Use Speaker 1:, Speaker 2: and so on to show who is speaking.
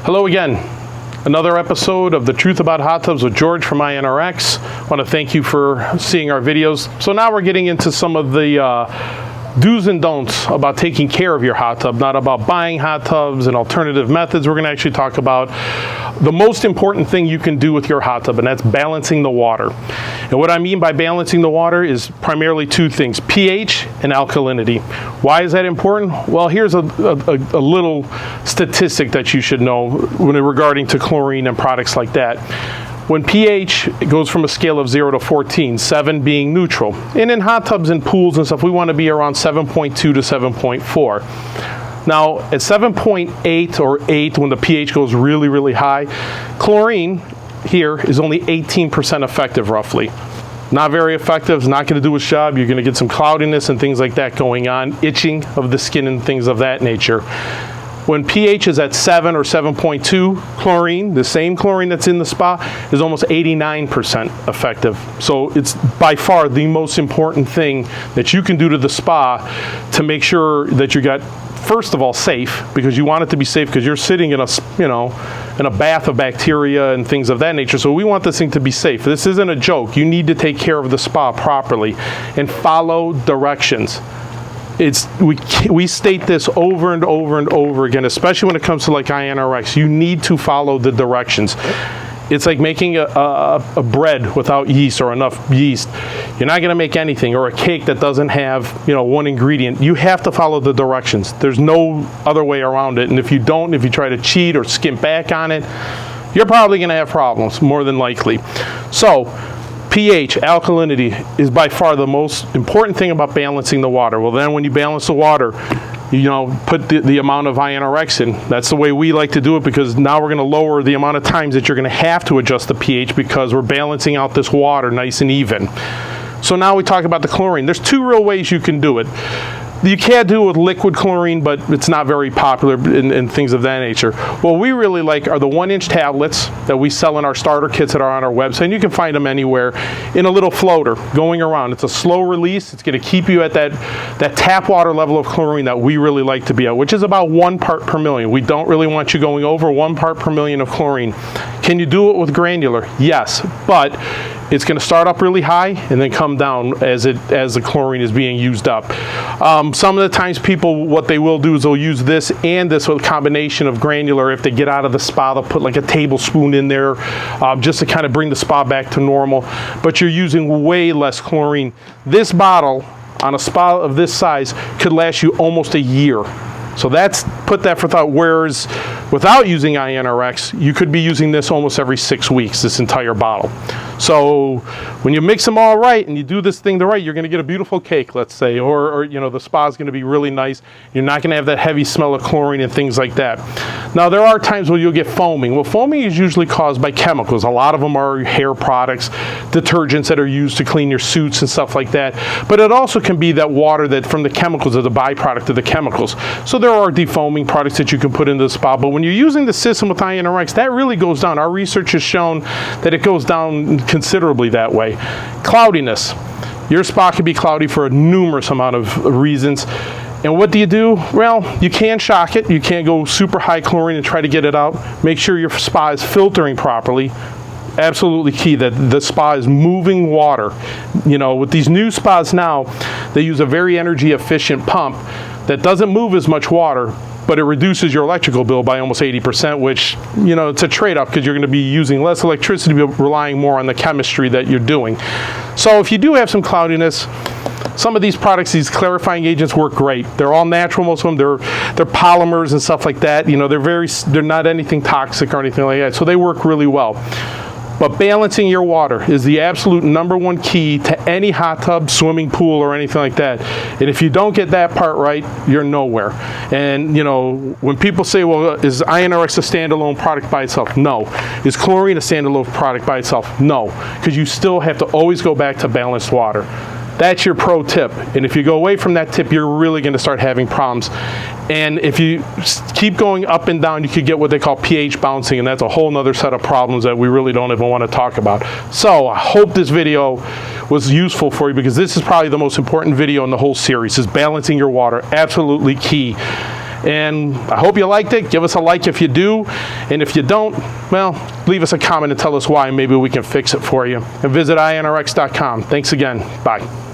Speaker 1: Hello again. Another episode of The Truth About Hot Tubs with George from iONRx. I want to thank you for seeing our videos. So now we're getting into some of the do's and don'ts about taking care of your hot tub, not about buying hot tubs and alternative methods. We're going to actually talk about the most important thing you can do with your hot tub, and that's balancing the water. And what I mean by balancing the water is primarily two things: pH and alkalinity. Why is that important? Well, here's a little statistic that you should know regarding to chlorine and products like that. When pH goes from a scale of 0 to 14, 7 being neutral, and in hot tubs and pools and stuff, we want to be around 7.2 to 7.4. Now, at 7.8 or 8, when the pH goes really, really high, chlorine here is only 18% effective, roughly. Not very effective, it's not going to do its job. You're going to get some cloudiness and things like that going on, itching of the skin and things of that nature. When pH is at 7 or 7.2, chlorine, the same chlorine that's in the spa, is almost 89% effective. So it's by far the most important thing that you can do to the spa to make sure that you got, first of all, safe, because you want it to be safe because you're sitting in a, in a bath of bacteria and things of that nature. So we want this thing to be safe. This isn't a joke. You need to take care of the spa properly and follow directions. We state this over and over and over again, especially when it comes to like iONRx. You need to follow the directions. It's like making a bread without yeast or enough yeast. You're not going to make anything, or a cake that doesn't have, one ingredient. You have to follow the directions. There's no other way around it. And if you don't, if you try to cheat or skimp back on it, you're probably going to have problems, more than likely. So pH, alkalinity, is by far the most important thing about balancing the water. Well, then when you balance the water, put the amount of iONRx in. That's the way we like to do it, because now we're going to lower the amount of times that you're going to have to adjust the pH, because we're balancing out this water nice and even. So now we talk about the chlorine. There's two real ways you can do it. You can do it with liquid chlorine, but it's not very popular in things of that nature. What we really like are the 1-inch tablets that we sell in our starter kits that are on our website, and you can find them anywhere, in a little floater going around. It's a slow release. It's going to keep you at that tap water level of chlorine that we really like to be at, which is about 1 part per million. We don't really want you going over 1 part per million of chlorine. Can you do it with granular? Yes, but it's going to start up really high and then come down as the chlorine is being used up. Some of the times people, what they will do is they'll use this and this with a combination of granular. If they get out of the spa, they'll put like a tablespoon in there just to kind of bring the spa back to normal. But you're using way less chlorine. This bottle on a spa of this size could last you almost a year. So put that for thought. Whereas without using iONRx, you could be using this almost every 6 weeks, this entire bottle. So when you mix them all right and you do this thing right, you're going to get a beautiful cake, let's say, or the spa is going to be really nice. You're not going to have that heavy smell of chlorine and things like that. Now, there are times where you'll get foaming. Well, foaming is usually caused by chemicals. A lot of them are hair products, detergents that are used to clean your suits and stuff like that. But it also can be that water that from the chemicals, or the byproduct of the chemicals. So there are defoaming products that you can put into the spa. But when you're using the system with iONRx, that really goes down. Our research has shown that it goes down considerably that way. Cloudiness. Your spa can be cloudy for a numerous amount of reasons. And what do you do? Well, you can shock it. You can't go super high chlorine and try to get it out. Make sure your spa is filtering properly. Absolutely key that the spa is moving water. With these new spas now, they use a very energy efficient pump that doesn't move as much water, but it reduces your electrical bill by almost 80%, which, it's a trade-off, because you're going to be using less electricity, but relying more on the chemistry that you're doing. So if you do have some cloudiness, some of these products, these clarifying agents, work great. They're all natural, most of them. They're polymers and stuff like that. They're not anything toxic or anything like that, so they work really well. But balancing your water is the absolute #1 key to any hot tub, swimming pool, or anything like that. And if you don't get that part right, you're nowhere. And, when people say, well, is iONRx a standalone product by itself? No. Is chlorine a standalone product by itself? No. Because you still have to always go back to balanced water. That's your pro tip. And if you go away from that tip, you're really going to start having problems. And if you keep going up and down, you could get what they call pH bouncing, and that's a whole nother set of problems that we really don't even want to talk about. So I hope this video was useful for you, because this is probably the most important video in the whole series, is balancing your water. Absolutely key. And I hope you liked it. Give us a like if you do. And if you don't, well, leave us a comment and tell us why. Maybe we can fix it for you. And visit iONRx.com. Thanks again. Bye.